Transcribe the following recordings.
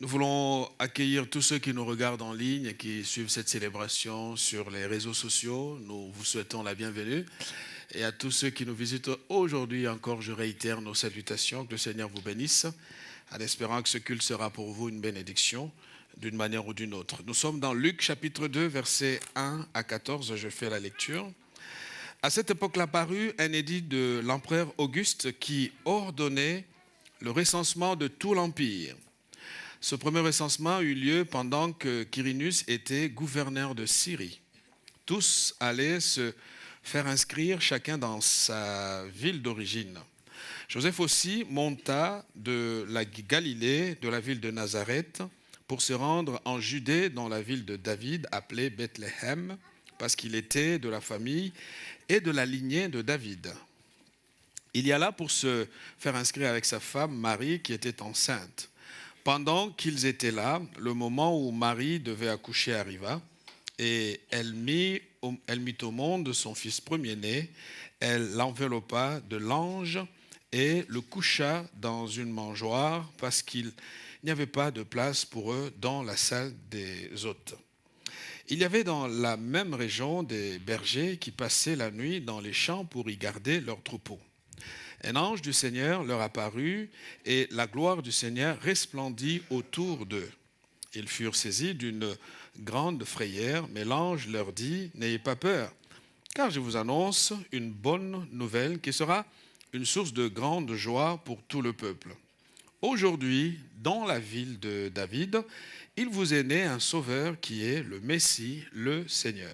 Nous voulons accueillir tous ceux qui nous regardent en ligne et qui suivent cette célébration sur les réseaux sociaux. Nous vous souhaitons la bienvenue. Et à tous ceux qui nous visitent aujourd'hui encore, je réitère nos salutations. Que le Seigneur vous bénisse, en espérant que ce culte sera pour vous une bénédiction d'une manière ou d'une autre. Nous sommes dans Luc chapitre 2, versets 1 à 14. Je fais la lecture. À cette époque-là parut un édit de l'empereur Auguste qui ordonnait le recensement de tout l'empire. Ce premier recensement eut lieu pendant que Quirinus était gouverneur de Syrie. Tous allaient se faire inscrire chacun dans sa ville d'origine. Joseph aussi monta de la Galilée, de la ville de Nazareth, pour se rendre en Judée dans la ville de David, appelée Bethléem, parce qu'il était de la famille et de la lignée de David. Il y alla pour se faire inscrire avec sa femme Marie, qui était enceinte. Pendant qu'ils étaient là, le moment où Marie devait accoucher arriva, et elle mit au monde son fils premier-né. Elle l'enveloppa de l'ange et le coucha dans une mangeoire, parce qu'il n'y avait pas de place pour eux dans la salle des hôtes. Il y avait dans la même région des bergers qui passaient la nuit dans les champs pour y garder leurs troupeaux. Un ange du Seigneur leur apparut, et la gloire du Seigneur resplendit autour d'eux. Ils furent saisis d'une grande frayeur, mais l'ange leur dit : « N'ayez pas peur, car je vous annonce une bonne nouvelle qui sera une source de grande joie pour tout le peuple. Aujourd'hui, dans la ville de David, il vous est né un sauveur qui est le Messie, le Seigneur.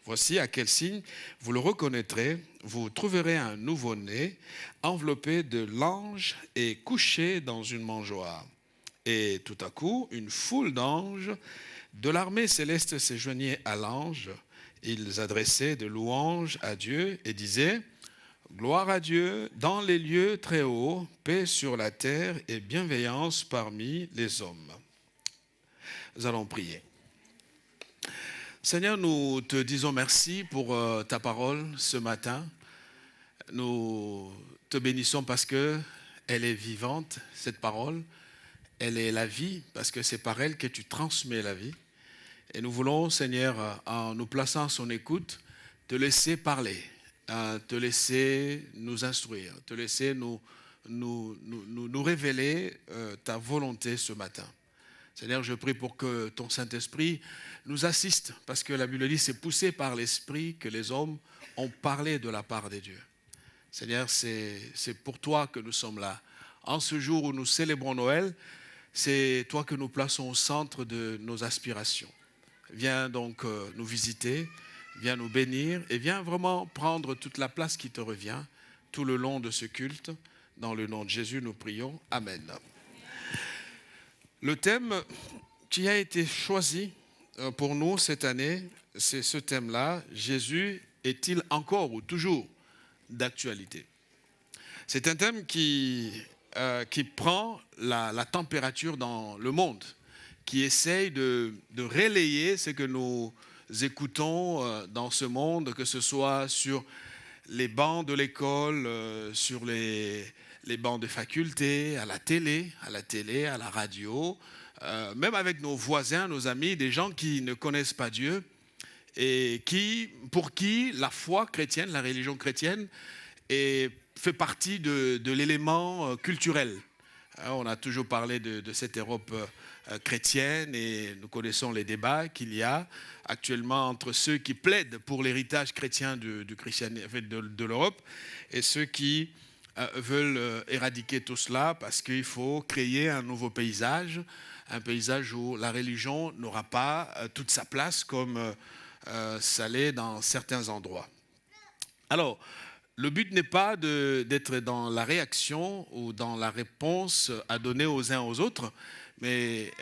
Voici à quel signe vous le reconnaîtrez. Vous trouverez un nouveau-né enveloppé de l'ange et couché dans une mangeoire. » Et tout à coup, une foule d'anges de l'armée céleste se joignait à l'ange. Ils adressaient de louanges à Dieu et disaient : « Gloire à Dieu dans les lieux très hauts, paix sur la terre et bienveillance parmi les hommes. » Nous allons prier. Seigneur, nous te disons merci pour ta parole ce matin. Nous te bénissons parce qu'elle est vivante, cette parole. Elle est la vie, parce que c'est par elle que tu transmets la vie. Et nous voulons, Seigneur, en nous plaçant à son écoute, te laisser parler, te laisser nous instruire, te laisser nous révéler ta volonté ce matin. Seigneur, je prie pour que ton Saint-Esprit nous assiste, parce que la Bible dit, c'est poussé par l'Esprit que les hommes ont parlé de la part de Dieu. Seigneur, c'est pour toi que nous sommes là. En ce jour où nous célébrons Noël, c'est toi que nous plaçons au centre de nos aspirations. Viens donc nous visiter, viens nous bénir et viens vraiment prendre toute la place qui te revient tout le long de ce culte. Dans le nom de Jésus, nous prions. Amen. Le thème qui a été choisi pour nous cette année, c'est ce thème-là. Jésus est-il encore ou toujours d'actualité? C'est un thème qui prend la température dans le monde, qui essaye de relayer ce que nous écoutons dans ce monde, que ce soit sur les bancs de l'école, sur les bancs des facultés, à la télé, à la radio, même avec nos voisins, nos amis, des gens qui ne connaissent pas Dieu et pour qui la foi chrétienne, la religion chrétienne fait partie de l'élément culturel. On a toujours parlé de cette Europe chrétienne et nous connaissons les débats qu'il y a actuellement entre ceux qui plaident pour l'héritage chrétien du christianisme, de l'Europe, et ceux qui veulent éradiquer tout cela parce qu'il faut créer un nouveau paysage, un paysage où la religion n'aura pas toute sa place comme ça l'est dans certains endroits. Alors, le but n'est pas d'être dans la réaction ou dans la réponse à donner aux uns aux autres, mais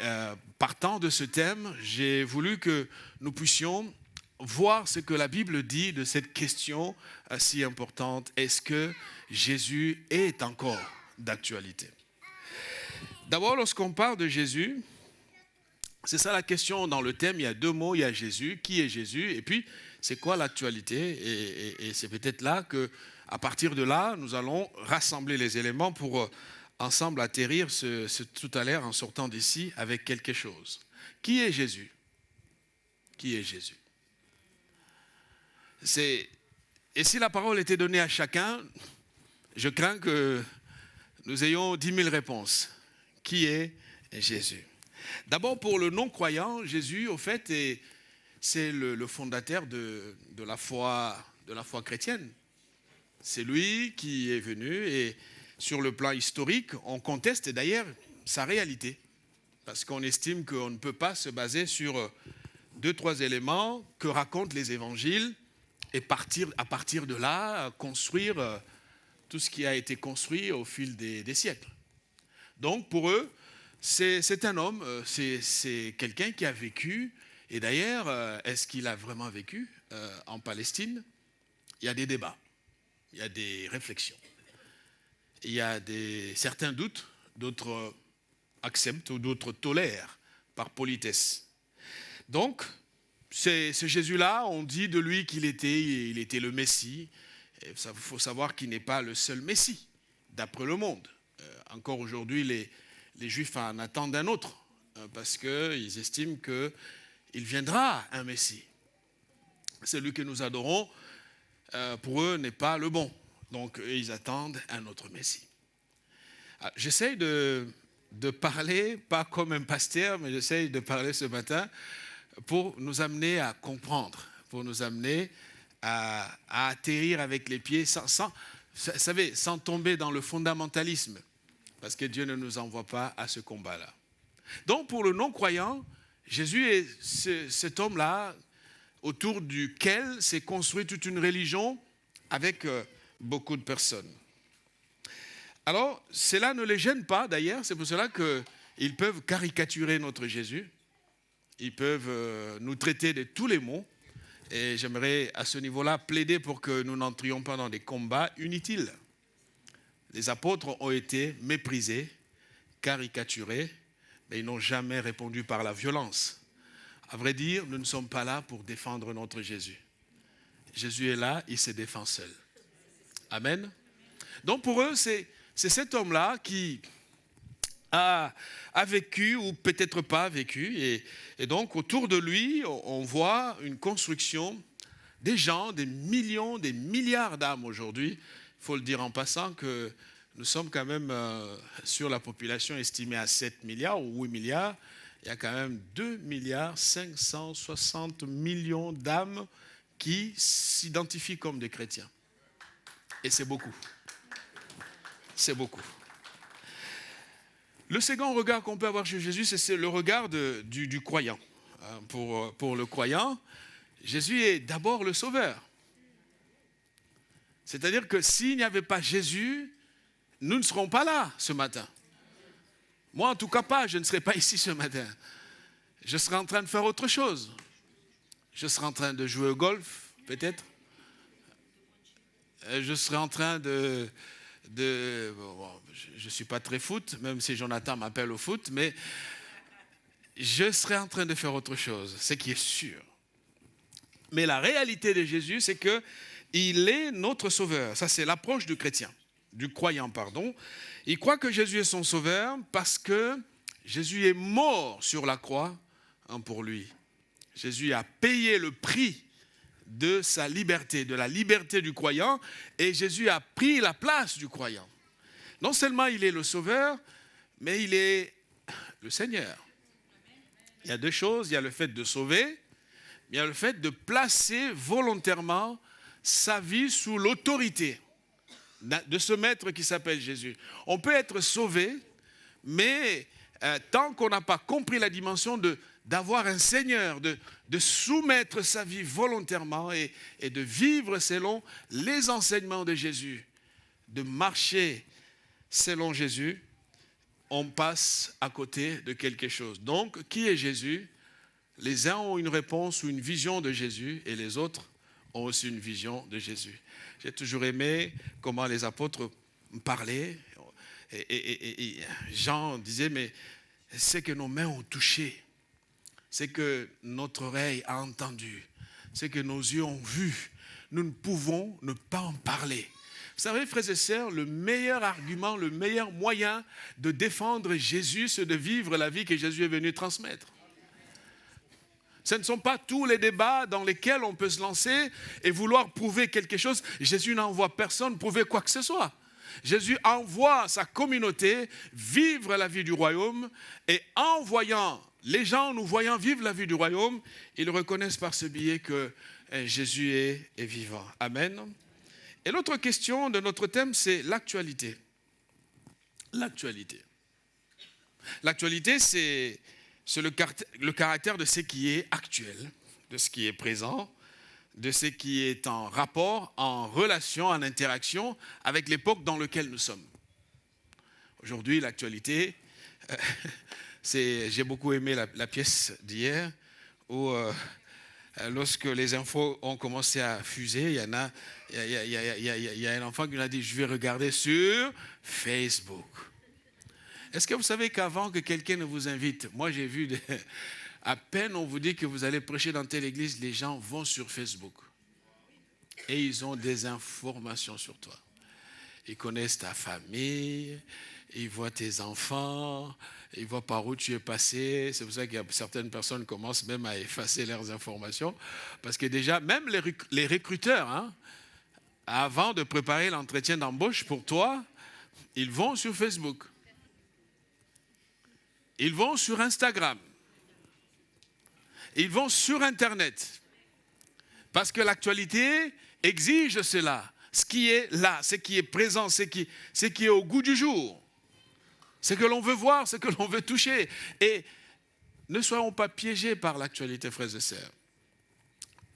partant de ce thème, j'ai voulu que nous puissions voir ce que la Bible dit de cette question si importante. Est-ce que Jésus est encore d'actualité? D'abord, lorsqu'on parle de Jésus, c'est ça la question dans le thème. Il y a deux mots, il y a Jésus. Qui est Jésus? Et puis, c'est quoi l'actualité? Et c'est peut-être là qu'à partir de là, nous allons rassembler les éléments pour ensemble atterrir tout à l'heure en sortant d'ici avec quelque chose. Qui est Jésus? Qui est Jésus? Et si la parole était donnée à chacun, je crains que nous ayons 10 000 réponses. Qui est Jésus? D'abord, pour le non-croyant, Jésus, au fait, c'est le fondateur de la foi chrétienne. C'est lui qui est venu et sur le plan historique, on conteste d'ailleurs sa réalité. Parce qu'on estime qu'on ne peut pas se baser sur 2-3 éléments que racontent les évangiles et à partir de là, construire tout ce qui a été construit au fil des siècles. Donc pour eux, c'est un homme, c'est quelqu'un qui a vécu. Et d'ailleurs, est-ce qu'il a vraiment vécu en Palestine? Il y a des débats, il y a des réflexions. Il y a certains doutes, d'autres acceptent ou d'autres tolèrent par politesse. Donc, ce Jésus-là, on dit de lui qu'il était le Messie. Il faut savoir qu'il n'est pas le seul Messie, d'après le monde. Encore aujourd'hui, les Juifs en attendent un autre, parce qu'ils estiment qu'il viendra un Messie. Celui que nous adorons, pour eux, n'est pas le bon. Donc, ils attendent un autre Messie. J'essaie de parler, pas comme un pasteur, mais j'essaie de parler ce matin pour nous amener à comprendre, pour nous amener à atterrir avec les pieds sans tomber dans le fondamentalisme, parce que Dieu ne nous envoie pas à ce combat-là. Donc, pour le non-croyant, Jésus est cet homme-là autour duquel s'est construite toute une religion avec beaucoup de personnes. Alors, cela ne les gêne pas d'ailleurs, c'est pour cela qu'ils peuvent caricaturer notre Jésus, ils peuvent nous traiter de tous les mots, et j'aimerais à ce niveau-là plaider pour que nous n'entrions pas dans des combats inutiles. Les apôtres ont été méprisés, caricaturés, mais ils n'ont jamais répondu par la violence. À vrai dire, nous ne sommes pas là pour défendre notre Jésus. Jésus est là, il se défend seul. Amen. Donc pour eux, c'est cet homme-là qui a vécu ou peut-être pas vécu. Et donc autour de lui, on voit une construction des gens, des millions, des milliards d'âmes aujourd'hui. Il faut le dire en passant que nous sommes quand même sur la population estimée à 7 milliards ou 8 milliards. Il y a quand même 2 milliards 560 millions d'âmes qui s'identifient comme des chrétiens. Et c'est beaucoup. C'est beaucoup. Le second regard qu'on peut avoir sur Jésus, c'est le regard du croyant. Pour le croyant, Jésus est d'abord le sauveur. C'est-à-dire que s'il n'y avait pas Jésus, nous ne serons pas là ce matin. Moi, en tout cas pas, je ne serai pas ici ce matin. Je serai en train de faire autre chose. Je serai en train de jouer au golf, peut-être. Je serai en train je ne suis pas très foot, même si Jonathan m'appelle au foot, mais je serai en train de faire autre chose, ce qui est sûr. Mais la réalité de Jésus, c'est qu'il est notre sauveur. Ça, c'est l'approche du chrétien, du croyant, pardon. Il croit que Jésus est son sauveur parce que Jésus est mort sur la croix pour lui. Jésus a payé le prix de sa liberté, de la liberté du croyant, et Jésus a pris la place du croyant. Non seulement il est le sauveur, mais il est le Seigneur. Il y a deux choses, il y a le fait de sauver, il y a le fait de placer volontairement sa vie sous l'autorité de ce maître qui s'appelle Jésus. On peut être sauvé, mais tant qu'on n'a pas compris la dimension d'avoir un Seigneur, de soumettre sa vie volontairement et de vivre selon les enseignements de Jésus, de marcher selon Jésus, on passe à côté de quelque chose. Donc, qui est Jésus? Les uns ont une réponse ou une vision de Jésus et les autres ont aussi une vision de Jésus. J'ai toujours aimé comment les apôtres parlaient et Jean disait, mais c'est que nos mains ont touché, c'est que notre oreille a entendu, c'est que nos yeux ont vu. Nous ne pouvons ne pas en parler. Vous savez, frères et sœurs, le meilleur argument, le meilleur moyen de défendre Jésus, c'est de vivre la vie que Jésus est venu transmettre. Ce ne sont pas tous les débats dans lesquels on peut se lancer et vouloir prouver quelque chose. Jésus n'envoie personne prouver quoi que ce soit. Jésus envoie sa communauté vivre la vie du royaume et en voyant les gens, nous voyant vivre la vie du royaume, ils reconnaissent par ce biais que Jésus est vivant. Amen. Et l'autre question de notre thème, c'est l'actualité. L'actualité. L'actualité, c'est le caractère de ce qui est actuel, de ce qui est présent, de ce qui est en rapport, en relation, en interaction avec l'époque dans laquelle nous sommes. Aujourd'hui, l'actualité, j'ai beaucoup aimé la pièce d'hier où lorsque les infos ont commencé à fuser, il y a un enfant qui nous a dit « Je vais regarder sur Facebook ». Est-ce que vous savez qu'avant que quelqu'un ne vous invite, moi j'ai vu, à peine on vous dit que vous allez prêcher dans telle église, les gens vont sur Facebook. Et ils ont des informations sur toi. Ils connaissent ta famille, ils voient tes enfants, ils voient par où tu es passé. C'est pour ça qu'il y a certaines personnes qui commencent même à effacer leurs informations. Parce que déjà, même les recruteurs, avant de préparer l'entretien d'embauche pour toi, ils vont sur Facebook. Ils vont sur Instagram. Ils vont sur Internet. Parce que l'actualité exige cela. Ce qui est là, ce qui est présent, ce qui est au goût du jour. Ce que l'on veut voir, ce que l'on veut toucher. Et ne soyons pas piégés par l'actualité, frères et sœurs.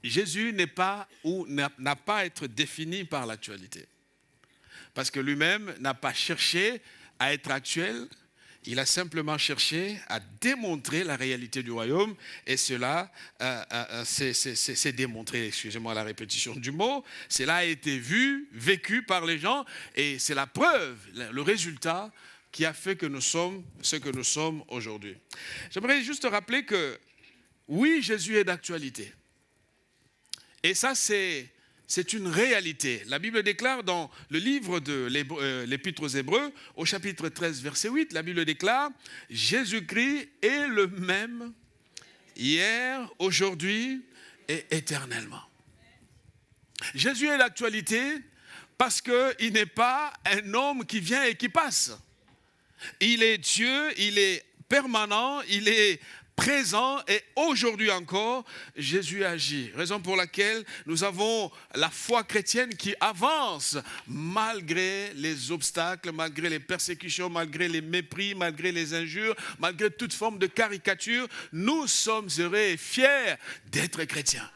Jésus n'est pas ou n'a pas à être défini par l'actualité. Parce que lui-même n'a pas cherché à être actuel. Il a simplement cherché à démontrer la réalité du royaume et cela, c'est démontré, excusez-moi la répétition du mot, cela a été vu, vécu par les gens et c'est la preuve, le résultat qui a fait que nous sommes ce que nous sommes aujourd'hui. J'aimerais juste rappeler que oui, Jésus est d'actualité. Et ça, c'est une réalité. La Bible déclare dans le livre de l'Épître aux Hébreux, au chapitre 13, verset 8, la Bible déclare « Jésus-Christ est le même hier, aujourd'hui et éternellement. » Jésus est l'actualité parce qu'il n'est pas un homme qui vient et qui passe. Il est Dieu, il est permanent, il est présent et aujourd'hui encore, Jésus agit. Raison pour laquelle nous avons la foi chrétienne qui avance malgré les obstacles, malgré les persécutions, malgré les mépris, malgré les injures, malgré toute forme de caricature. Nous sommes heureux et fiers d'être chrétiens.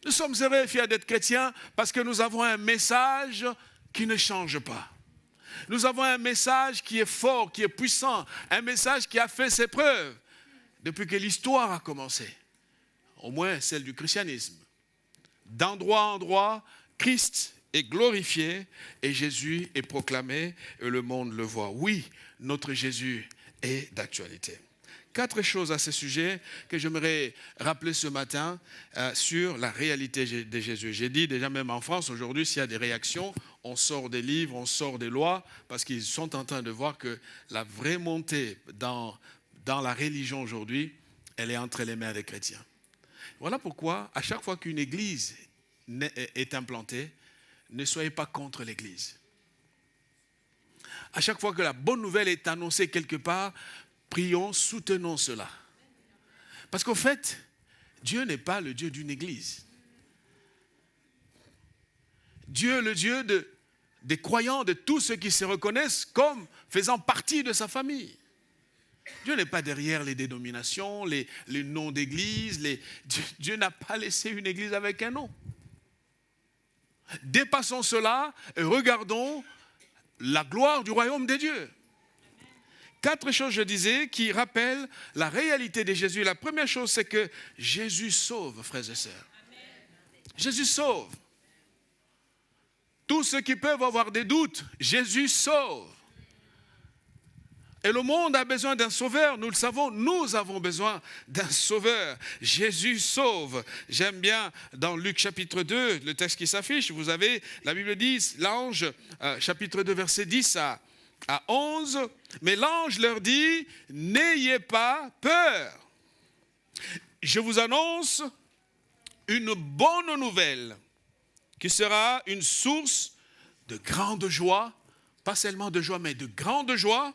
Nous sommes heureux et fiers d'être chrétiens parce que nous avons un message qui ne change pas. Nous avons un message qui est fort, qui est puissant, un message qui a fait ses preuves depuis que l'histoire a commencé, au moins celle du christianisme. D'endroit en endroit, Christ est glorifié et Jésus est proclamé et le monde le voit. Oui, notre Jésus est d'actualité. 4 choses à ce sujet que j'aimerais rappeler ce matin sur la réalité de Jésus. J'ai dit déjà même en France, aujourd'hui, s'il y a des réactions, on sort des livres, on sort des lois, parce qu'ils sont en train de voir que la vraie montée dans la religion aujourd'hui, elle est entre les mains des chrétiens. Voilà pourquoi, à chaque fois qu'une église est implantée, ne soyez pas contre l'église. À chaque fois que la bonne nouvelle est annoncée quelque part, prions, soutenons cela. Parce qu'au fait, Dieu n'est pas le Dieu d'une église. Dieu, le Dieu des croyants, de tous ceux qui se reconnaissent comme faisant partie de sa famille. Dieu n'est pas derrière les dénominations, les noms d'église. Dieu n'a pas laissé une église avec un nom. Dépassons cela et regardons la gloire du royaume des dieux. 4 choses, je disais, qui rappellent la réalité de Jésus. La première chose, c'est que Jésus sauve, frères et sœurs. Jésus sauve. Tous ceux qui peuvent avoir des doutes, Jésus sauve. Et le monde a besoin d'un sauveur, nous le savons, nous avons besoin d'un sauveur. Jésus sauve. J'aime bien dans Luc chapitre 2, le texte qui s'affiche, vous avez, la Bible dit, l'ange, chapitre 2, verset 10 à 11, mais l'ange leur dit, n'ayez pas peur. Je vous annonce une bonne nouvelle qui sera une source de grande joie, pas seulement de joie, mais de grande joie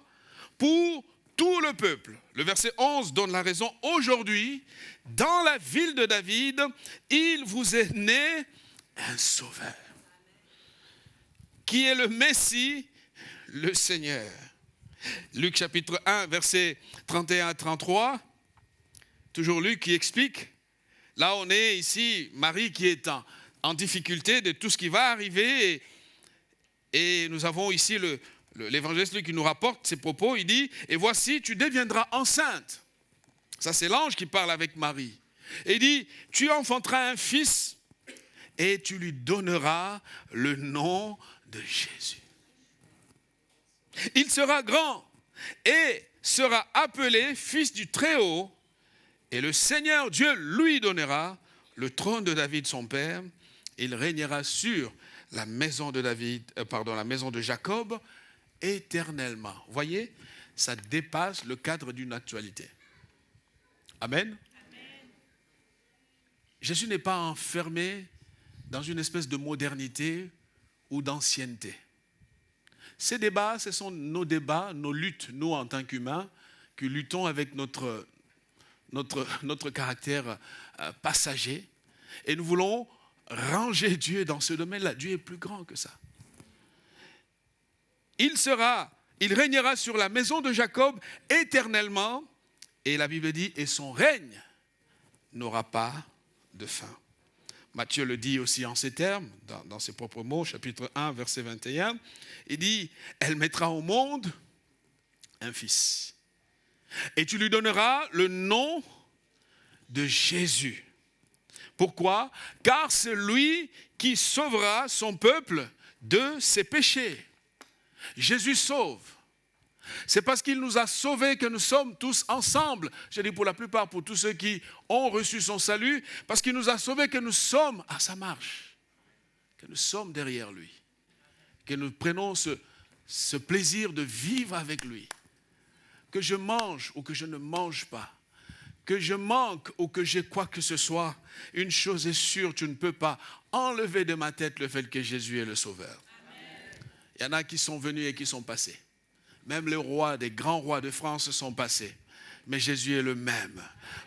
pour tout le peuple. Le verset 11 donne la raison. Aujourd'hui, dans la ville de David, il vous est né un sauveur, qui est le Messie, le Seigneur. Luc chapitre 1, verset 31 à 33, toujours Luc qui explique. Là, on est ici, Marie qui est en difficulté de tout ce qui va arriver. Et nous avons ici l'évangéliste qui nous rapporte ses propos. Il dit, et voici, tu deviendras enceinte. Ça, c'est l'ange qui parle avec Marie. Et il dit, tu enfanteras un fils et tu lui donneras le nom de Jésus. Il sera grand et sera appelé fils du Très-Haut. Et le Seigneur Dieu lui donnera le trône de David son père. Il régnera sur la maison de la maison de Jacob éternellement. Voyez, ça dépasse le cadre d'une actualité. Amen. Amen. Jésus n'est pas enfermé dans une espèce de modernité ou d'ancienneté. Ces débats, ce sont nos débats, nos luttes, nous en tant qu'humains, qui luttons avec notre caractère passager. Et nous voulons ranger Dieu dans ce domaine-là. Dieu est plus grand que ça. Il régnera sur la maison de Jacob éternellement. Et la Bible dit, et son règne n'aura pas de fin. Matthieu le dit aussi en ces termes, dans ses propres mots, chapitre 1, verset 21. Il dit, elle mettra au monde un fils. Et tu lui donneras le nom de Jésus. Pourquoi? Car c'est lui qui sauvera son peuple de ses péchés. Jésus sauve. C'est parce qu'il nous a sauvés que nous sommes tous ensemble. Je dis pour la plupart, pour tous ceux qui ont reçu son salut, parce qu'il nous a sauvés que nous sommes à sa marche, que nous sommes derrière lui, que nous prenons ce plaisir de vivre avec lui. Que je mange ou que je ne mange pas, que je manque ou que j'ai quoi que ce soit, une chose est sûre, tu ne peux pas enlever de ma tête le fait que Jésus est le Sauveur. Amen. Il y en a qui sont venus et qui sont passés. Même les rois, des grands rois de France sont passés. Mais Jésus est le même,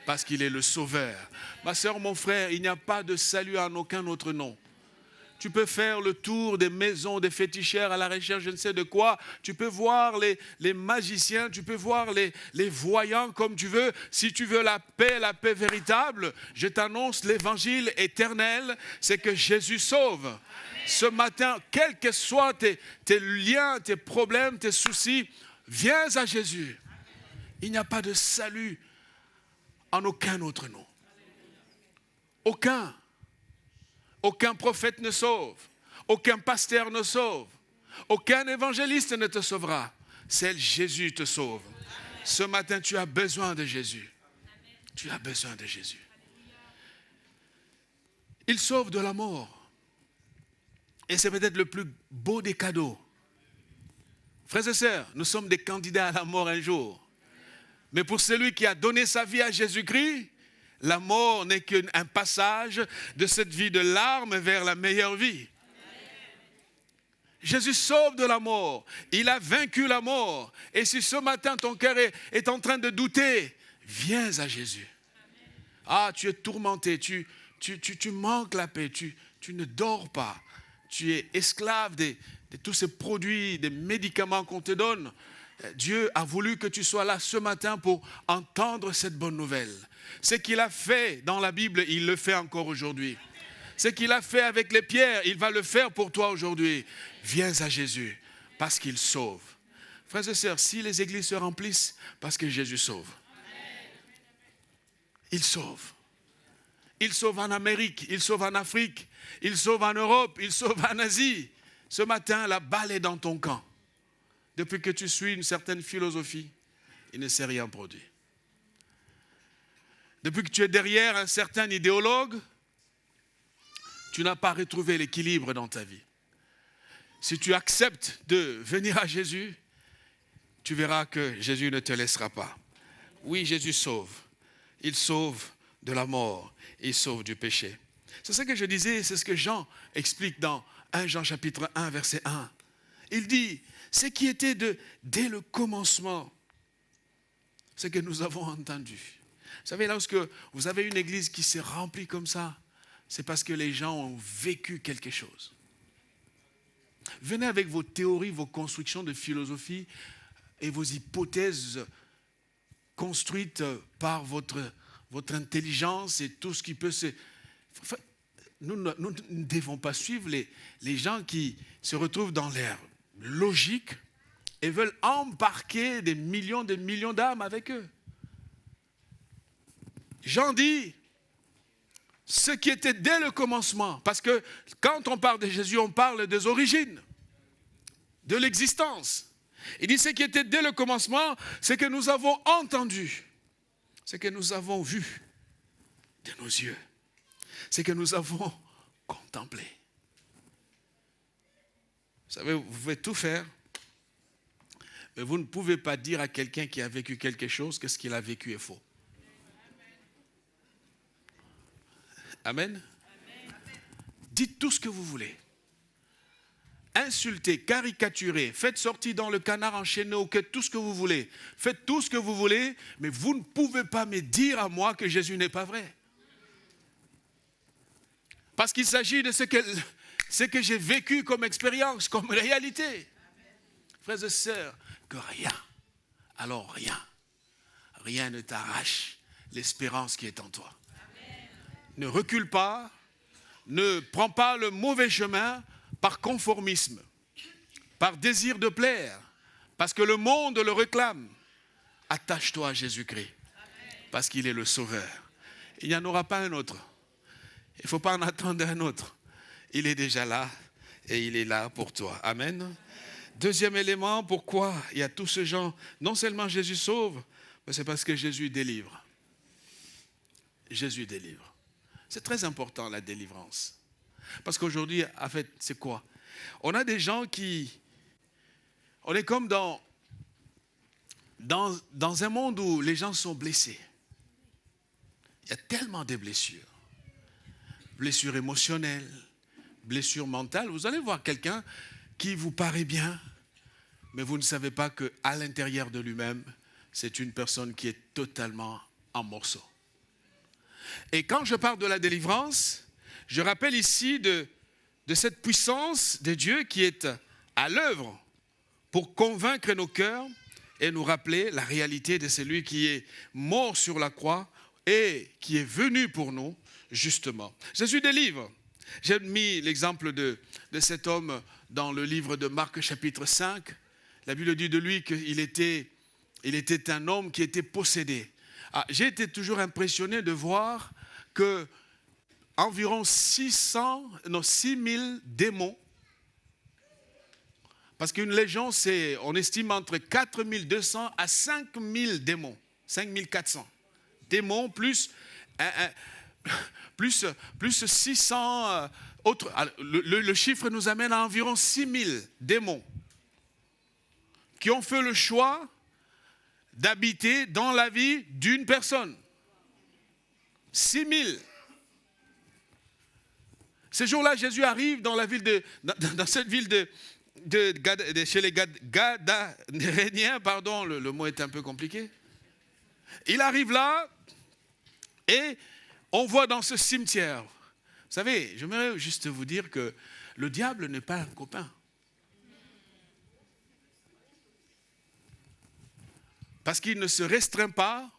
parce qu'il est le Sauveur. Ma sœur, mon frère, il n'y a pas de salut en aucun autre nom. Tu peux faire le tour des maisons, des fétichères à la recherche je ne sais de quoi. Tu peux voir les magiciens, tu peux voir les voyants comme tu veux. Si tu veux la paix véritable, je t'annonce l'évangile éternel, c'est que Jésus sauve. Amen. Ce matin, quels que soient tes liens, tes problèmes, tes soucis, viens à Jésus. Il n'y a pas de salut en aucun autre nom. Aucun. Aucun prophète ne sauve. Aucun pasteur ne sauve. Aucun évangéliste ne te sauvera. Seul Jésus te sauve. Amen. Ce matin, tu as besoin de Jésus. Amen. Tu as besoin de Jésus. Il sauve de la mort. Et c'est peut-être le plus beau des cadeaux. Frères et sœurs, nous sommes des candidats à la mort un jour. Mais pour celui qui a donné sa vie à Jésus-Christ, la mort n'est qu'un passage de cette vie de larmes vers la meilleure vie. Jésus sauve de la mort. Il a vaincu la mort. Et si ce matin ton cœur est en train de douter, viens à Jésus. Ah, tu es tourmenté, tu manques la paix, tu ne dors pas. Tu es esclave de tous ces produits, des médicaments qu'on te donne. Dieu a voulu que tu sois là ce matin pour entendre cette bonne nouvelle. Ce qu'il a fait dans la Bible, il le fait encore aujourd'hui. Ce qu'il a fait avec les pierres, il va le faire pour toi aujourd'hui. Viens à Jésus, parce qu'il sauve. Frères et sœurs, si les églises se remplissent, parce que Jésus sauve. Il sauve. Il sauve en Amérique, il sauve en Afrique, il sauve en Europe, il sauve en Asie. Ce matin, la balle est dans ton camp. depuis que tu suis une certaine philosophie, il ne s'est rien produit. Depuis que tu es derrière un certain idéologue, tu n'as pas retrouvé l'équilibre dans ta vie. Si tu acceptes de venir à Jésus, tu verras que Jésus ne te laissera pas. Oui, Jésus sauve. Il sauve de la mort. Il sauve du péché. C'est ce que je disais, c'est ce que Jean explique dans 1 Jean chapitre 1, verset 1. Il dit, ce qui était dès le commencement, ce que nous avons entendu. Vous savez, lorsque vous avez une église qui s'est remplie comme ça, c'est parce que les gens ont vécu quelque chose. Venez avec vos théories, vos constructions de philosophie et vos hypothèses construites par votre intelligence et tout ce qui peut se... Enfin, nous ne devons pas suivre les gens qui se retrouvent dans leur logique et veulent embarquer des millions d'âmes avec eux. Jean dit, ce qui était dès le commencement, parce que quand on parle de Jésus, on parle des origines, de l'existence. Il dit, ce qui était dès le commencement, c'est que nous avons entendu, ce que nous avons vu de nos yeux, ce que nous avons contemplé. Vous savez, vous pouvez tout faire, mais vous ne pouvez pas dire à quelqu'un qui a vécu quelque chose que ce qu'il a vécu est faux. Amen. Amen. Dites tout ce que vous voulez. Insultez, caricaturez, faites sortir dans le canard enchaîné au quai, tout ce que vous voulez. Faites tout ce que vous voulez, mais vous ne pouvez pas me dire à moi que Jésus n'est pas vrai. Parce qu'il s'agit de ce que j'ai vécu comme expérience, comme réalité. Amen. Frères et sœurs, que rien, alors rien ne t'arrache l'espérance qui est en toi. Ne recule pas, ne prends pas le mauvais chemin par conformisme, par désir de plaire, parce que le monde le réclame. Attache-toi à Jésus-Christ, parce qu'il est le Sauveur. Il n'y en aura pas un autre. Il ne faut pas en attendre un autre. Il est déjà là et il est là pour toi. Amen. Deuxième élément, pourquoi il y a tous ces gens, non seulement Jésus sauve, mais c'est parce que Jésus délivre. Jésus délivre. C'est très important, la délivrance. Parce qu'aujourd'hui, en fait, c'est quoi? On a des gens on est comme dans un monde où les gens sont blessés. Il y a tellement de blessures. Blessures émotionnelles, blessures mentales. Vous allez voir quelqu'un qui vous paraît bien, mais vous ne savez pas qu'à l'intérieur de lui-même, c'est une personne qui est totalement en morceaux. Et quand je parle de la délivrance, je rappelle ici de cette puissance de Dieu qui est à l'œuvre pour convaincre nos cœurs et nous rappeler la réalité de celui qui est mort sur la croix et qui est venu pour nous, justement. Jésus délivre. J'ai mis l'exemple de cet homme dans le livre de Marc chapitre 5. La Bible dit de lui qu'il était un homme qui était possédé. J'ai été toujours impressionné de voir que environ 6000 démons, parce qu'une légion, on estime entre 4200 à 5000 démons, 5400 démons, plus 600 autres. Le chiffre nous amène à environ 6000 démons qui ont fait le choix d'habiter dans la vie d'une personne. 6000. Ce jour-là, Jésus arrive dans cette ville chez les Gadaréniens, pardon, le mot est un peu compliqué. Il arrive là et on voit dans ce cimetière. Vous savez, j'aimerais juste vous dire que le diable n'est pas un copain. Parce qu'il ne se restreint pas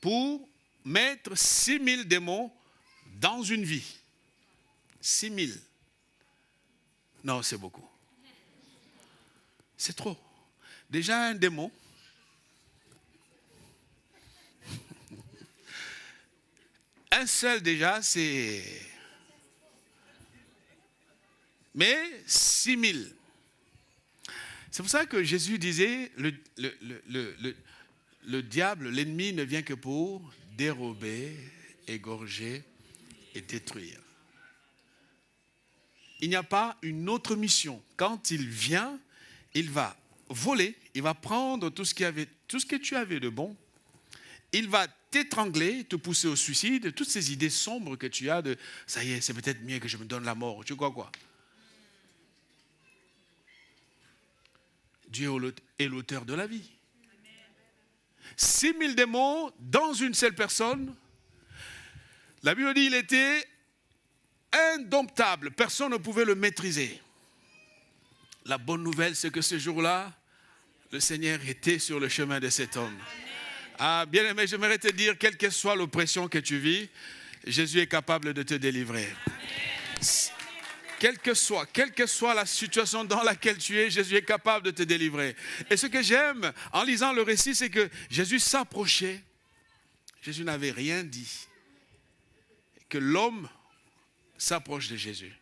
pour mettre 6000 démons dans une vie. 6000. Non, c'est beaucoup. C'est trop. Déjà un démon. Un seul déjà, c'est... Mais 6000. C'est pour ça que Jésus disait, le diable, l'ennemi ne vient que pour dérober, égorger et détruire. Il n'y a pas une autre mission. Quand il vient, il va voler, il va prendre tout ce que tu avais de bon, il va t'étrangler, te pousser au suicide, toutes ces idées sombres que tu as de « ça y est, c'est peut-être mieux que je me donne la mort », tu crois quoi? Dieu est l'auteur de la vie. 6000 démons dans une seule personne. La Bible dit qu'il était indomptable. Personne ne pouvait le maîtriser. La bonne nouvelle, c'est que ce jour-là, le Seigneur était sur le chemin de cet homme. Ah, bien aimé, j'aimerais te dire, quelle que soit l'oppression que tu vis, Jésus est capable de te délivrer. Quelle que soit la situation dans laquelle tu es, Jésus est capable de te délivrer. Et ce que j'aime en lisant le récit, c'est que Jésus s'approchait. Jésus n'avait rien dit. Que l'homme s'approche de Jésus.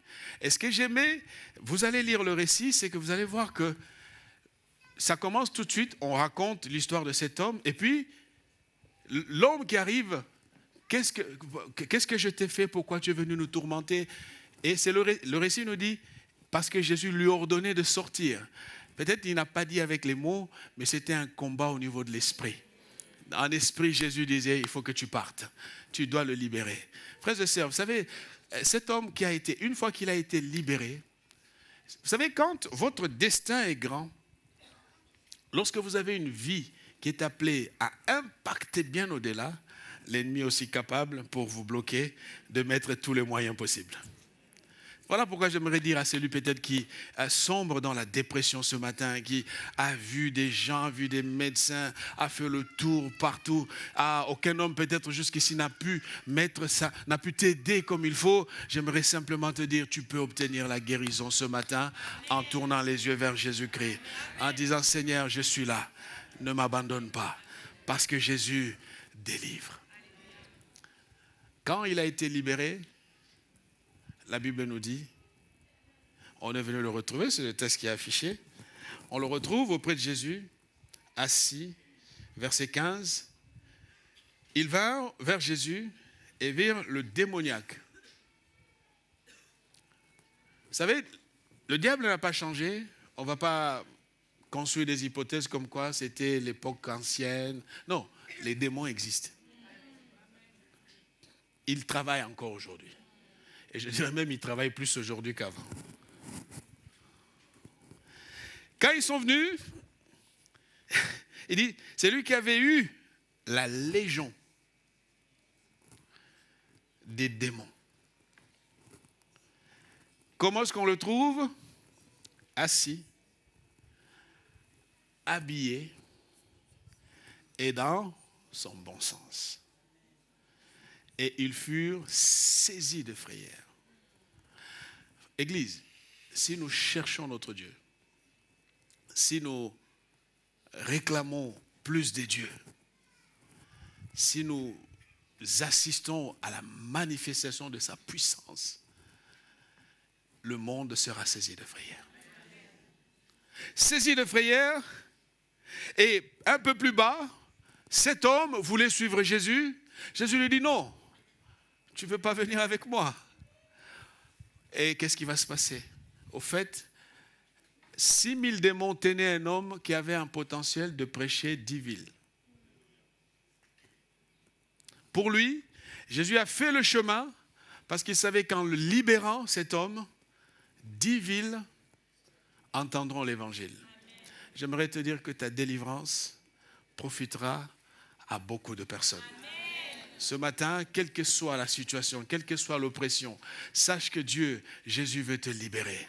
Et ce que j'aimais, vous allez lire le récit, c'est que vous allez voir que ça commence tout de suite, on raconte l'histoire de cet homme, et puis l'homme qui arrive, qu'est-ce que je t'ai fait, pourquoi tu es venu nous tourmenter? Et c'est le récit nous dit, parce que Jésus lui a ordonné de sortir. Peut-être qu'il n'a pas dit avec les mots, mais c'était un combat au niveau de l'esprit. En esprit, Jésus disait, il faut que tu partes. Tu dois le libérer. Frères et sœurs, vous savez, cet homme une fois qu'il a été libéré, vous savez, quand votre destin est grand, lorsque vous avez une vie qui est appelée à impacter bien au-delà, l'ennemi est aussi capable pour vous bloquer de mettre tous les moyens possibles. Voilà pourquoi j'aimerais dire à celui peut-être qui sombre dans la dépression ce matin, qui a vu des gens, vu des médecins, a fait le tour partout. Aucun homme peut-être jusqu'ici n'a pu t'aider comme il faut. J'aimerais simplement te dire, tu peux obtenir la guérison ce matin en tournant les yeux vers Jésus-Christ, en disant, Seigneur, je suis là, ne m'abandonne pas, parce que Jésus délivre. Quand il a été libéré, la Bible nous dit, on est venu le retrouver, c'est le texte qui est affiché. On le retrouve auprès de Jésus, assis, verset 15. Ils vinrent vers Jésus et virent le démoniaque. Vous savez, le diable n'a pas changé. On ne va pas construire des hypothèses comme quoi c'était l'époque ancienne. Non, les démons existent. Ils travaillent encore aujourd'hui. Et je dirais même qu'ils travaillent plus aujourd'hui qu'avant. Quand ils sont venus, il dit, c'est lui qui avait eu la légion des démons. Comment est-ce qu'on le trouve? Assis, habillé et dans son bon sens. Et ils furent saisis de frayeur. Église, si nous cherchons notre Dieu, si nous réclamons plus de Dieu, si nous assistons à la manifestation de sa puissance, le monde sera saisi de frayeur. Saisi de frayeur, et un peu plus bas, cet homme voulait suivre Jésus. Jésus lui dit non. Tu ne veux pas venir avec moi. Et qu'est-ce qui va se passer? Au fait, 6000 démons tenaient un homme qui avait un potentiel de prêcher 10 villes. Pour lui, Jésus a fait le chemin parce qu'il savait qu'en le libérant, cet homme, 10 villes entendront l'évangile. J'aimerais te dire que ta délivrance profitera à beaucoup de personnes. Ce matin, quelle que soit la situation, quelle que soit l'oppression, sache que Dieu, Jésus veut te libérer.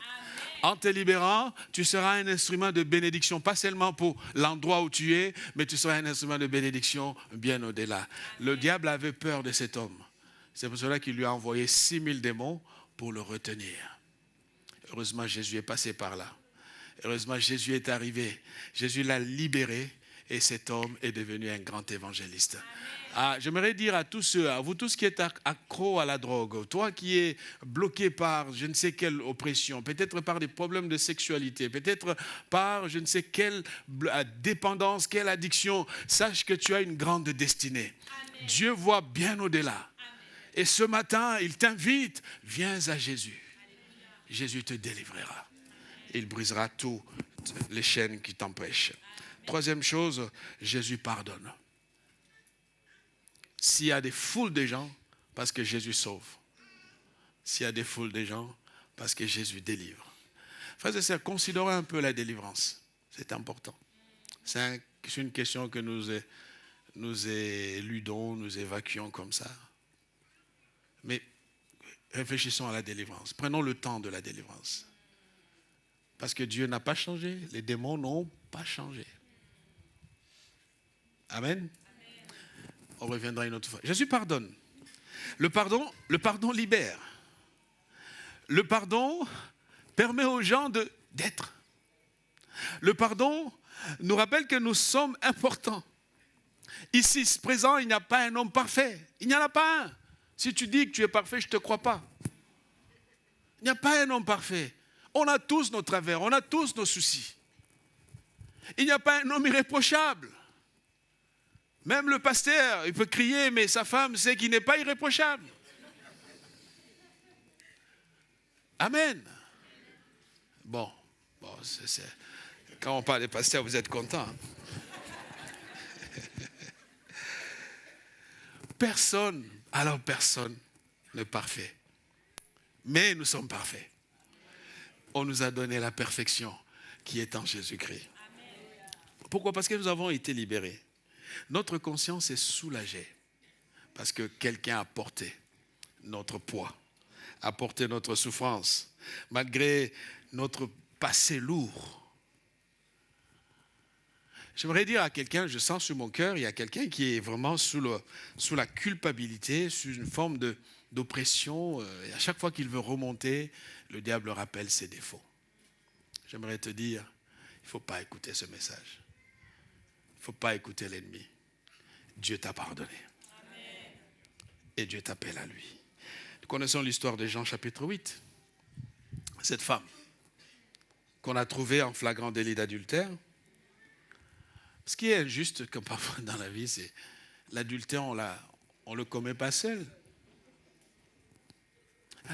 En te libérant, tu seras un instrument de bénédiction, pas seulement pour l'endroit où tu es, mais tu seras un instrument de bénédiction bien au-delà. Le diable avait peur de cet homme. C'est pour cela qu'il lui a envoyé 6000 démons pour le retenir. Heureusement, Jésus est passé par là. Heureusement, Jésus est arrivé. Jésus l'a libéré et cet homme est devenu un grand évangéliste. J'aimerais dire à tous ceux, à vous tous qui êtes accro à la drogue, toi qui es bloqué par je ne sais quelle oppression, peut-être par des problèmes de sexualité, peut-être par je ne sais quelle dépendance, quelle addiction, sache que tu as une grande destinée. Amen. Dieu voit bien au-delà. Amen. Et ce matin, il t'invite, viens à Jésus. Alléluia. Jésus te délivrera. Il brisera toutes les chaînes qui t'empêchent. Amen. Troisième chose, Jésus pardonne. S'il y a des foules de gens, parce que Jésus sauve. S'il y a des foules de gens, parce que Jésus délivre. Frères et sœurs, considérons un peu la délivrance. C'est important. C'est une question que nous éludons, nous évacuons comme ça. Mais réfléchissons à la délivrance. Prenons le temps de la délivrance. Parce que Dieu n'a pas changé, les démons n'ont pas changé. Amen. On reviendra une autre fois. Jésus pardonne. Le pardon libère. Le pardon permet aux gens d'être. Le pardon nous rappelle que nous sommes importants. Ici, présent, il n'y a pas un homme parfait. Il n'y en a pas un. Si tu dis que tu es parfait, je ne te crois pas. Il n'y a pas un homme parfait. On a tous nos travers, on a tous nos soucis. Il n'y a pas un homme irréprochable. Même le pasteur, il peut crier, mais sa femme sait qu'il n'est pas irréprochable. Amen. Bon, quand on parle des pasteurs, vous êtes contents. Hein? Personne n'est parfait. Mais nous sommes parfaits. On nous a donné la perfection qui est en Jésus-Christ. Pourquoi? Parce que nous avons été libérés. Notre conscience est soulagée parce que quelqu'un a porté notre poids, a porté notre souffrance, malgré notre passé lourd. J'aimerais dire à quelqu'un, je sens sur mon cœur, il y a quelqu'un qui est vraiment sous la culpabilité, sous une forme d'oppression. Et à chaque fois qu'il veut remonter, le diable rappelle ses défauts. J'aimerais te dire, il ne faut pas écouter ce message. Il ne faut pas écouter l'ennemi. Dieu t'a pardonné. Amen. Et Dieu t'appelle à lui. Nous connaissons l'histoire de Jean chapitre 8. Cette femme qu'on a trouvée en flagrant délit d'adultère. Ce qui est injuste, comme parfois dans la vie, c'est l'adultère, on ne le commet pas seul.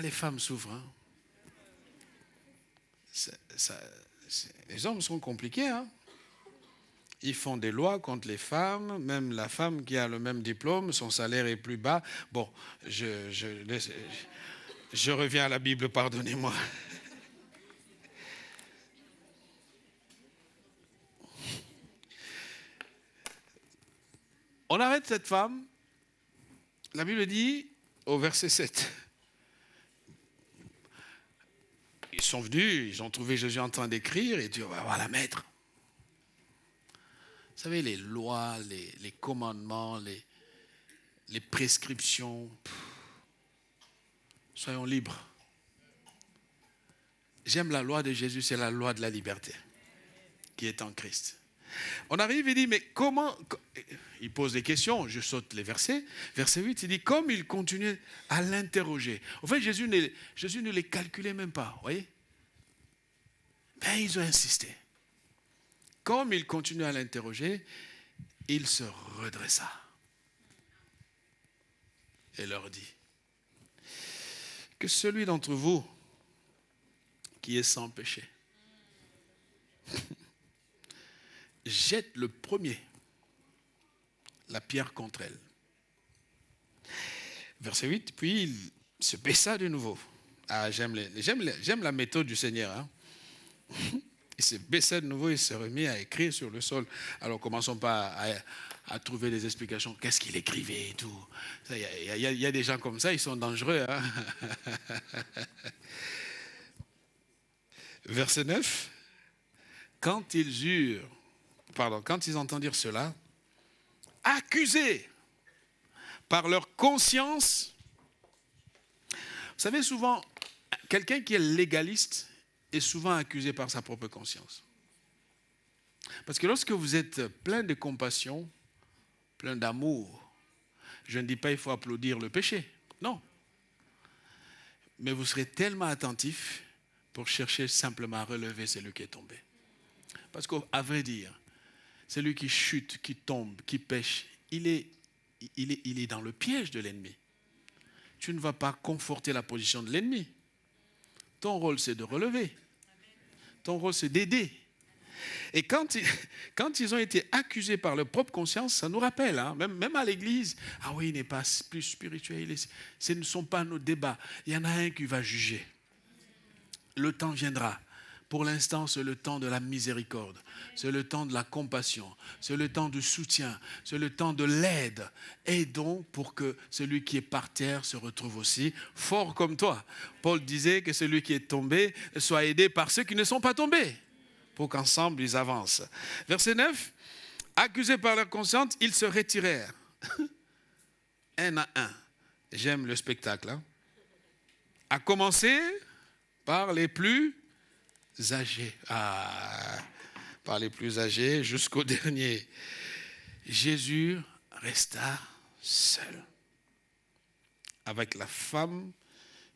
Les femmes souffrent. Hein. Les hommes sont compliqués. Hein. Ils font des lois contre les femmes, même la femme qui a le même diplôme, son salaire est plus bas. Bon, je reviens à la Bible, pardonnez-moi. On arrête cette femme. La Bible dit au verset 7. Ils sont venus, ils ont trouvé Jésus en train d'écrire et Dieu va voir la maître. Vous savez, les lois, les commandements, les prescriptions, soyons libres. J'aime la loi de Jésus, c'est la loi de la liberté qui est en Christ. On arrive et dit, mais comment... Il pose des questions, je saute les versets. Verset 8, il dit, comme il continuait à l'interroger. En fait, Jésus ne les calculait même pas, vous voyez. Ben, ils ont insisté. Comme il continuait à l'interroger, il se redressa et leur dit, que celui d'entre vous qui est sans péché jette le premier la pierre contre elle. Verset 8, puis il se baissa de nouveau. J'aime la méthode du Seigneur. Hein? Il se baissa de nouveau, il se remit à écrire sur le sol. Alors commençons pas à trouver des explications. Qu'est-ce qu'il écrivait et tout. Il y a des gens comme ça, ils sont dangereux. Hein? Verset 9, quand ils entendirent cela, accusés par leur conscience. Vous savez, souvent, quelqu'un qui est légaliste est souvent accusé par sa propre conscience. Parce que lorsque vous êtes plein de compassion, plein d'amour, je ne dis pas qu'il faut applaudir le péché, non. Mais vous serez tellement attentif pour chercher simplement à relever celui qui est tombé. Parce qu'à vrai dire, celui qui chute, qui tombe, qui pêche, il est dans le piège de l'ennemi. Tu ne vas pas conforter la position de l'ennemi. Ton rôle, c'est de relever. Ton rôle, c'est d'aider. Et quand ils ont été accusés par leur propre conscience, ça nous rappelle, hein, même à l'église, ah oui, il n'est pas plus spirituel, ce ne sont pas nos débats. Il y en a un qui va juger. Le temps viendra. Pour l'instant, c'est le temps de la miséricorde, c'est le temps de la compassion, c'est le temps du soutien, c'est le temps de l'aide. Aidons pour que celui qui est par terre se retrouve aussi fort comme toi. Paul disait que celui qui est tombé soit aidé par ceux qui ne sont pas tombés, pour qu'ensemble ils avancent. Verset 9, accusés par leur conscience, ils se retirèrent, un à un. J'aime le spectacle. Hein? À commencer par les plus âgés. Par les plus âgés jusqu'au dernier. Jésus resta seul avec la femme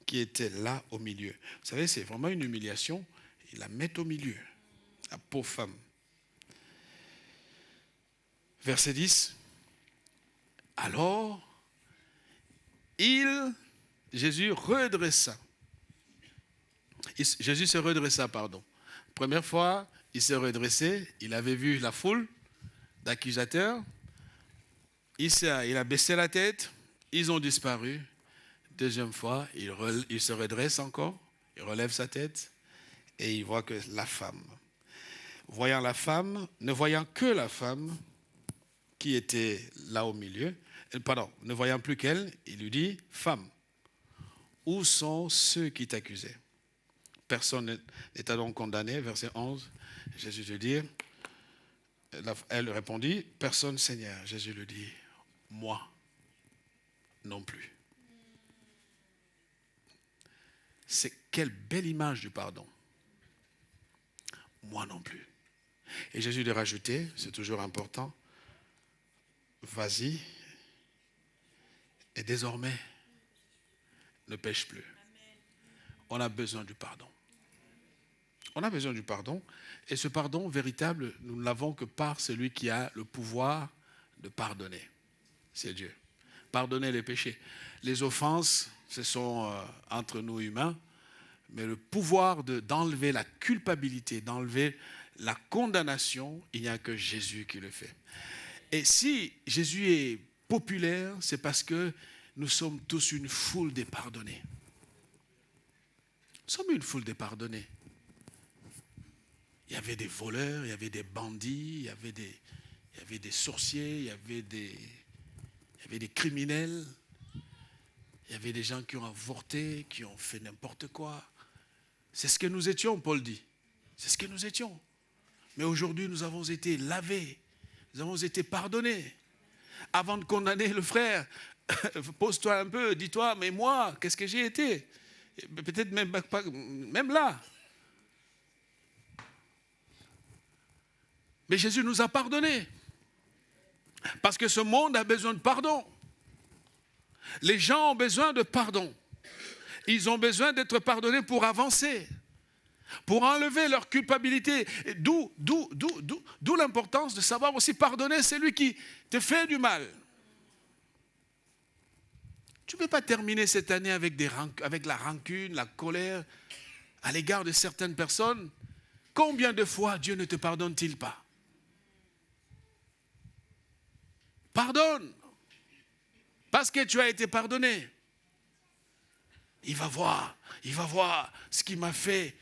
qui était là au milieu. Vous savez, c'est vraiment une humiliation. Il la met au milieu, la pauvre femme. Verset 10. Alors, Jésus se redressa, pardon. Première fois, il s'est redressé, il avait vu la foule d'accusateurs, il a baissé la tête, ils ont disparu. Deuxième fois, il se redresse encore, il relève sa tête et il voit que la femme, ne voyant que la femme qui était là au milieu, ne voyant plus qu'elle, il lui dit, femme, où sont ceux qui t'accusaient? Personne n'était donc condamné, verset 11. Jésus lui dit, elle répondit, personne, Seigneur. Jésus lui dit, moi non plus. C'est quelle belle image du pardon. Moi non plus. Et Jésus lui rajoutait, c'est toujours important, vas-y, et désormais, ne pêche plus. On a besoin du pardon. On a besoin du pardon. Et ce pardon véritable, nous ne l'avons que par celui qui a le pouvoir de pardonner. C'est Dieu. Pardonner les péchés. Les offenses, ce sont entre nous humains. Mais le pouvoir d'enlever la culpabilité, d'enlever la condamnation, il n'y a que Jésus qui le fait. Et si Jésus est populaire, c'est parce que nous sommes tous une foule des pardonnés. Nous sommes une foule des pardonnés. Il y avait des voleurs, il y avait des bandits, il y avait des sorciers, il y avait des criminels, il y avait des gens qui ont avorté, qui ont fait n'importe quoi. C'est ce que nous étions, Paul dit. C'est ce que nous étions. Mais aujourd'hui, nous avons été lavés, nous avons été pardonnés. Avant de condamner le frère, pose-toi un peu, dis-toi, mais moi, qu'est-ce que j'ai été? Peut-être même là. Mais Jésus nous a pardonnés. Parce que ce monde a besoin de pardon. Les gens ont besoin de pardon. Ils ont besoin d'être pardonnés pour avancer, pour enlever leur culpabilité. D'où l'importance de savoir aussi pardonner celui qui te fait du mal. Tu ne peux pas terminer cette année avec la rancune, la colère à l'égard de certaines personnes. Combien de fois Dieu ne te pardonne-t-il pas? Pardonne, parce que tu as été pardonné. Il va voir ce qu'il m'a fait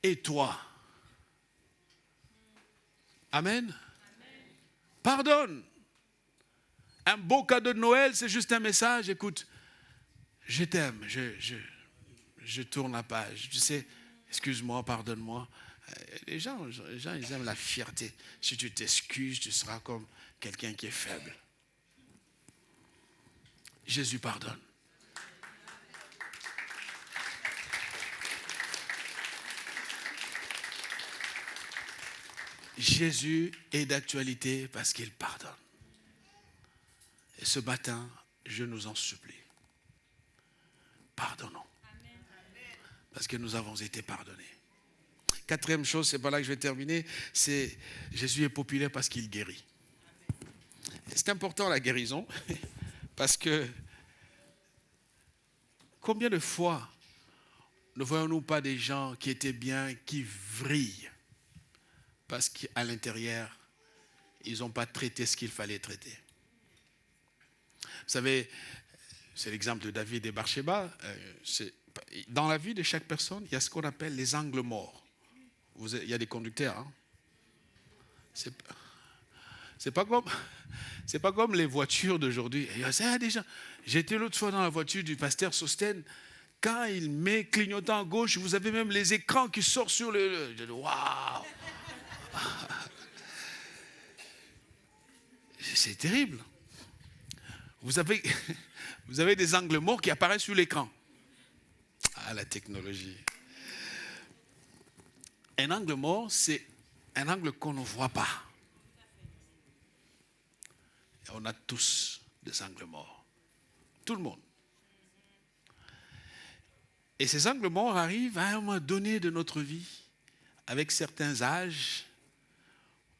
et toi. Amen. Pardonne. Un beau cadeau de Noël, c'est juste un message. Écoute, je t'aime, je tourne la page. Tu sais, excuse-moi, pardonne-moi. Les gens, ils aiment la fierté. Si tu t'excuses, tu seras comme quelqu'un qui est faible. Jésus pardonne. Jésus est d'actualité parce qu'il pardonne. Et ce matin, je nous en supplie. Pardonnons. Parce que nous avons été pardonnés. Quatrième chose, c'est par là que je vais terminer, c'est Jésus est populaire parce qu'il guérit. C'est important la guérison, parce que combien de fois ne voyons-nous pas des gens qui étaient bien, qui vrillent, parce qu'à l'intérieur, ils n'ont pas traité ce qu'il fallait traiter. Vous savez, c'est l'exemple de David et Bathsheba. Dans la vie de chaque personne, il y a ce qu'on appelle les angles morts. Il y a des conducteurs. Hein? C'est pas comme les voitures d'aujourd'hui. Il y a des gens. J'étais l'autre fois dans la voiture du pasteur Sosten. Quand il met clignotant à gauche, vous avez même les écrans qui sortent sur le... Je dis, waouh! C'est terrible. Vous avez des angles morts qui apparaissent sur l'écran. Ah, la technologie. Un angle mort, c'est un angle qu'on ne voit pas. Et on a tous des angles morts. Tout le monde. Et ces angles morts arrivent à un moment donné de notre vie, avec certains âges,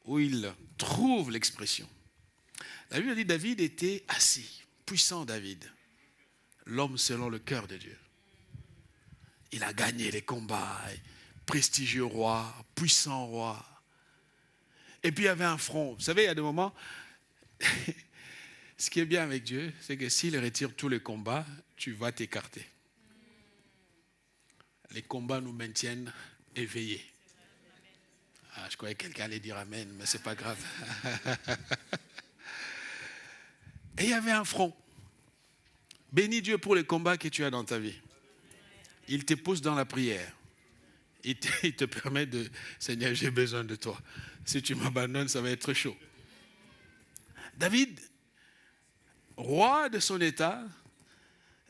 où ils trouvent l'expression. La Bible dit David était assis, puissant David, l'homme selon le cœur de Dieu. Il a gagné les combats, prestigieux roi, puissant roi. Et puis il y avait un front. Vous savez, il y a des moments, ce qui est bien avec Dieu, c'est que s'il retire tous les combats, tu vas t'écarter. Les combats nous maintiennent éveillés. Ah, je croyais que quelqu'un allait dire amen, mais ce n'est pas grave. Et il y avait un front. Bénis Dieu pour les combats que tu as dans ta vie. Il te pousse dans la prière. Il te permet de... Seigneur, j'ai besoin de toi. Si tu m'abandonnes, ça va être chaud. David, roi de son état,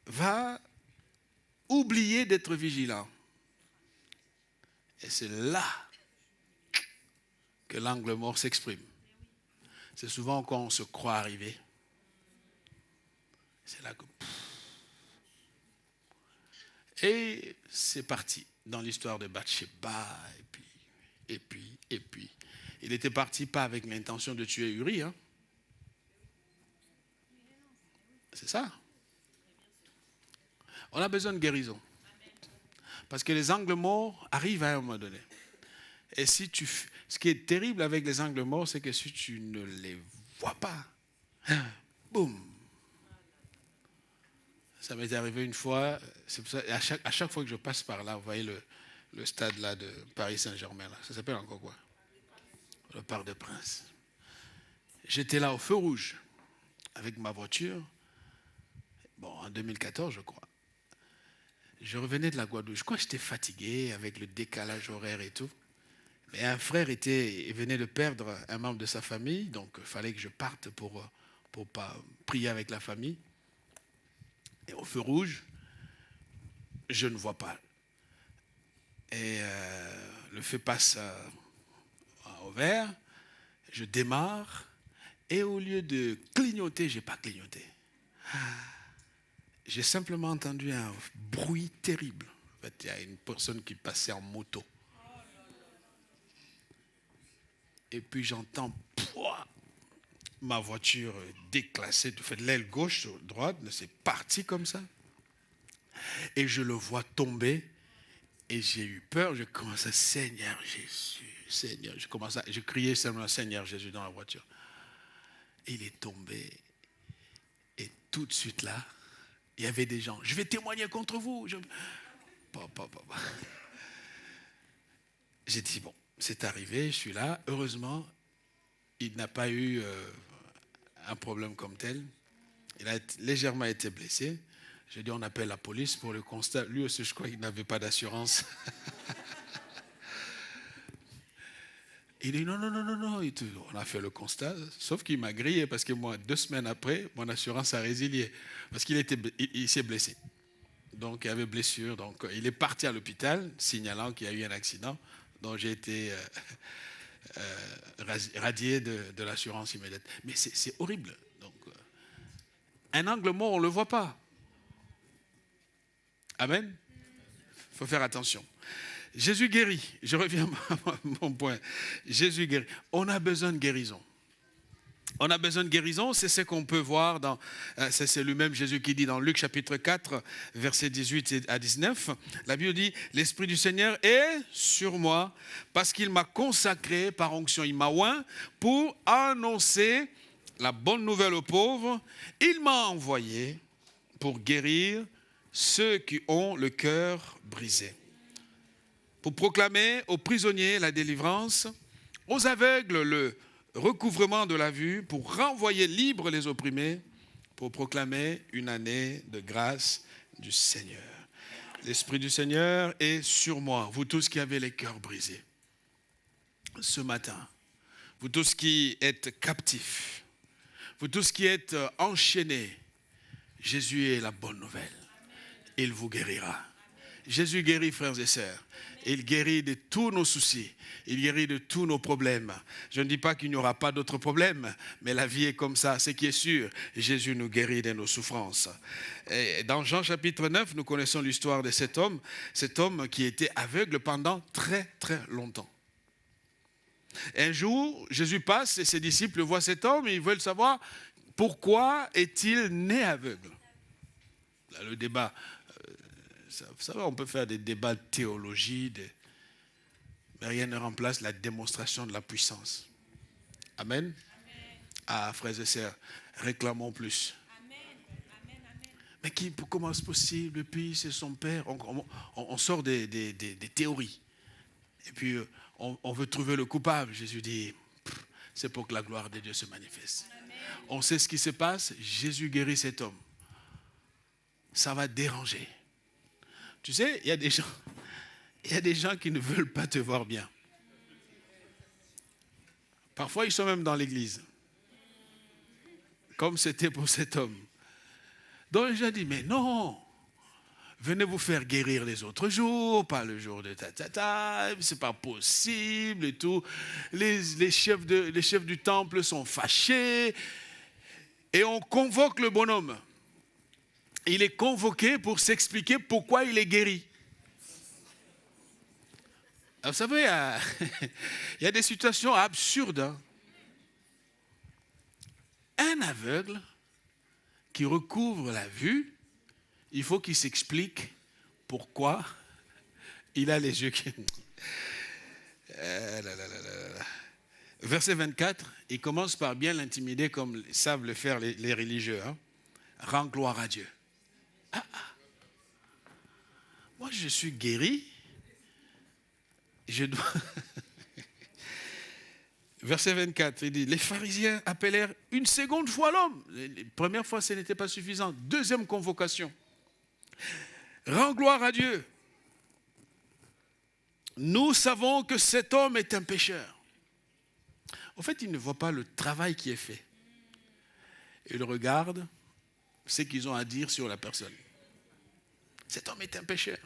va oublier d'être vigilant. Et c'est là que l'angle mort s'exprime. C'est souvent quand on se croit arrivé. C'est là que... Et c'est parti dans l'histoire de Bathsheba. Et puis. Il était parti pas avec l'intention de tuer Uri. Hein. C'est ça. On a besoin de guérison. Parce que les angles morts arrivent à un moment donné. Et ce qui est terrible avec les angles morts, c'est que si tu ne les vois pas, boum. Ça m'est arrivé une fois, c'est pour ça, à chaque fois que je passe par là, vous voyez le stade là de Paris Saint-Germain, là, ça s'appelle encore quoi? Le Parc des Princes. J'étais là au feu rouge avec ma voiture, en 2014 je crois. Je revenais de la Guadeloupe, je crois que j'étais fatigué avec le décalage horaire et tout. Mais un frère venait de perdre un membre de sa famille, donc il fallait que je parte pour pas prier avec la famille. Et au feu rouge, je ne vois pas. Et le feu passe au vert, je démarre, et au lieu de clignoter, je n'ai pas clignoté. J'ai simplement entendu un bruit terrible. En fait, il y a une personne qui passait en moto. Et puis j'entends ma voiture déclassée, de fait l'aile gauche, droite, c'est parti comme ça. Et je le vois tomber, et j'ai eu peur, je commence à Seigneur Jésus, Seigneur. Je criais simplement Seigneur Jésus dans la voiture. Et il est tombé, et tout de suite là, il y avait des gens, je vais témoigner contre vous. J'ai dit bon, c'est arrivé, je suis là, heureusement, il n'a pas eu un problème comme tel. Il a légèrement été blessé. J'ai dit, on appelle la police pour le constat. Lui aussi, je crois qu'il n'avait pas d'assurance. Il dit, non. On a fait le constat, sauf qu'il m'a grillé parce que moi, 2 semaines après, mon assurance a résilié. Parce qu'il s'est blessé. Donc, il y avait blessure. Donc, il est parti à l'hôpital, signalant qu'il y a eu un accident. Donc, j'ai été radier de l'assurance immédiate. Mais c'est horrible. Donc, un angle mort, on ne le voit pas. Amen. Il faut faire attention. Jésus guérit. Je reviens à mon point. Jésus guérit. On a besoin de guérison. On a besoin de guérison, c'est ce qu'on peut voir dans, c'est lui-même Jésus qui dit dans Luc chapitre 4, versets 18 à 19. La Bible dit, l'Esprit du Seigneur est sur moi parce qu'il m'a consacré par onction. Il m'a oint pour annoncer la bonne nouvelle aux pauvres. Il m'a envoyé pour guérir ceux qui ont le cœur brisé. Pour proclamer aux prisonniers la délivrance, aux aveugles le recouvrement de la vue, pour renvoyer libres les opprimés, pour proclamer une année de grâce du Seigneur. L'Esprit du Seigneur est sur moi, vous tous qui avez les cœurs brisés. Ce matin, vous tous qui êtes captifs, vous tous qui êtes enchaînés, Jésus est la bonne nouvelle. Il vous guérira. Jésus guérit, frères et sœurs. Il guérit de tous nos soucis. Il guérit de tous nos problèmes. Je ne dis pas qu'il n'y aura pas d'autres problèmes, mais la vie est comme ça. Ce qui est sûr, Jésus nous guérit de nos souffrances. Et dans Jean chapitre 9, nous connaissons l'histoire de cet homme qui était aveugle pendant très très longtemps. Un jour, Jésus passe et ses disciples voient cet homme et ils veulent savoir pourquoi est-il né aveugle. Là, le débat... Vous savez, on peut faire des débats de théologie, mais rien ne remplace la démonstration de la puissance. Amen. Amen. Ah, frères et sœurs, réclamons plus. Amen. Amen. Mais comment c'est possible? Et puis c'est son père. On sort des théories. Et puis on veut trouver le coupable. Jésus dit, c'est pour que la gloire de Dieu se manifeste. Amen. On sait ce qui se passe. Jésus guérit cet homme. Ça va déranger. Tu sais, il y a des gens qui ne veulent pas te voir bien. Parfois, ils sont même dans l'église. Comme c'était pour cet homme. Donc, j'ai dit, mais non, venez vous faire guérir les autres jours, pas le jour de c'est pas possible et tout. Les chefs du temple sont fâchés. Et on convoque le bonhomme. Il est convoqué pour s'expliquer pourquoi il est guéri. Alors, vous savez, il y a des situations absurdes. Hein. Un aveugle qui recouvre la vue, il faut qu'il s'explique pourquoi il a les yeux qui... Verset 24, il commence par bien l'intimider comme savent le faire les religieux. Hein. Rends gloire à Dieu. Moi, je suis guéri. Je dois... Verset 24, il dit, les pharisiens appelèrent une seconde fois l'homme. La première fois, ce n'était pas suffisant. Deuxième convocation. Rends gloire à Dieu. Nous savons que cet homme est un pécheur. En fait, il ne voit pas le travail qui est fait. Il regarde ce qu'ils ont à dire sur la personne. Cet homme est un pécheur.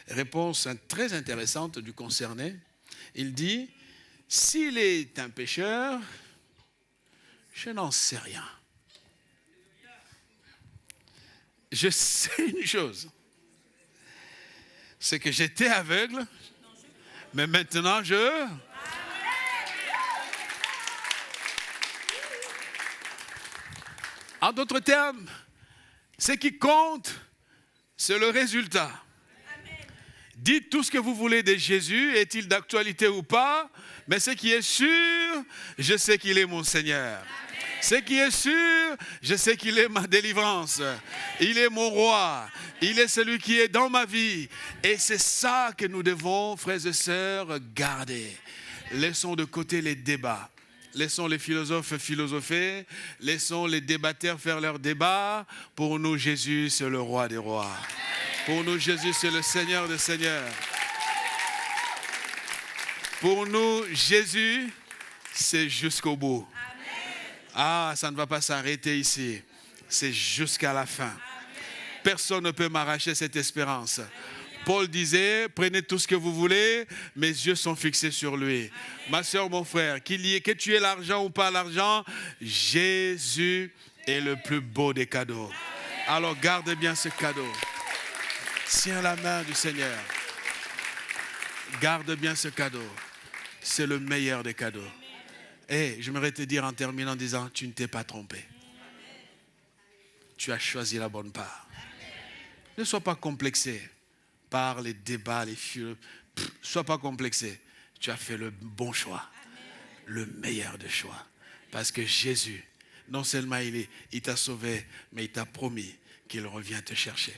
Réponse très intéressante du concerné. Il dit, s'il est un pécheur, je n'en sais rien. Je sais une chose, c'est que j'étais aveugle, mais maintenant je... En d'autres termes, ce qui compte, c'est le résultat. Amen. Dites tout ce que vous voulez de Jésus, est-il d'actualité ou pas, mais ce qui est sûr, je sais qu'il est mon Seigneur. Amen. Ce qui est sûr, je sais qu'il est ma délivrance. Amen. Il est mon roi. Il est celui qui est dans ma vie. Et c'est ça que nous devons, frères et sœurs, garder. Laissons de côté les débats. Laissons les philosophes philosopher, laissons les débatteurs faire leurs débats. Pour nous, Jésus, c'est le roi des rois. Pour nous, Jésus, c'est le Seigneur des seigneurs. Pour nous, Jésus, c'est jusqu'au bout. Ah, ça ne va pas s'arrêter ici. C'est jusqu'à la fin. Personne ne peut m'arracher cette espérance. Paul disait, prenez tout ce que vous voulez, mes yeux sont fixés sur lui. Ma soeur, mon frère, que tu aies l'argent ou pas l'argent, Jésus est le plus beau des cadeaux. Alors garde bien ce cadeau. Tiens la main du Seigneur. Garde bien ce cadeau. C'est le meilleur des cadeaux. Et j'aimerais te dire en terminant en disant, tu ne t'es pas trompé. Tu as choisi la bonne part. Ne sois pas complexé par les débats, les fils. Sois pas complexé. Tu as fait le bon choix. Le meilleur des choix. Parce que Jésus, non seulement il t'a sauvé, mais il t'a promis qu'il revient te chercher.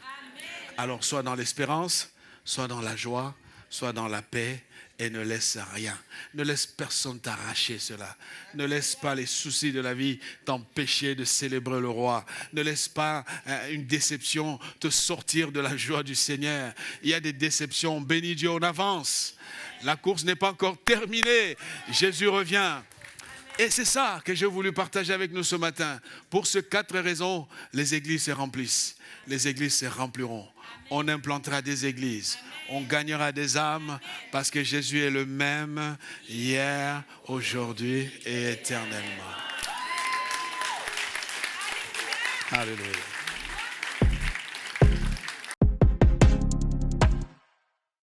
Alors sois dans l'espérance, sois dans la joie, sois dans la paix et ne laisse rien. Ne laisse personne t'arracher cela. Ne laisse pas les soucis de la vie t'empêcher de célébrer le roi. Ne laisse pas une déception te sortir de la joie du Seigneur. Il y a des déceptions. Bénis Dieu en avance. La course n'est pas encore terminée. Jésus revient. Et c'est ça que j'ai voulu partager avec nous ce matin. Pour ces 4 raisons, les églises se remplissent. Les églises se rempliront. On implantera des églises. On gagnera des âmes parce que Jésus est le même hier, aujourd'hui et éternellement. Alléluia.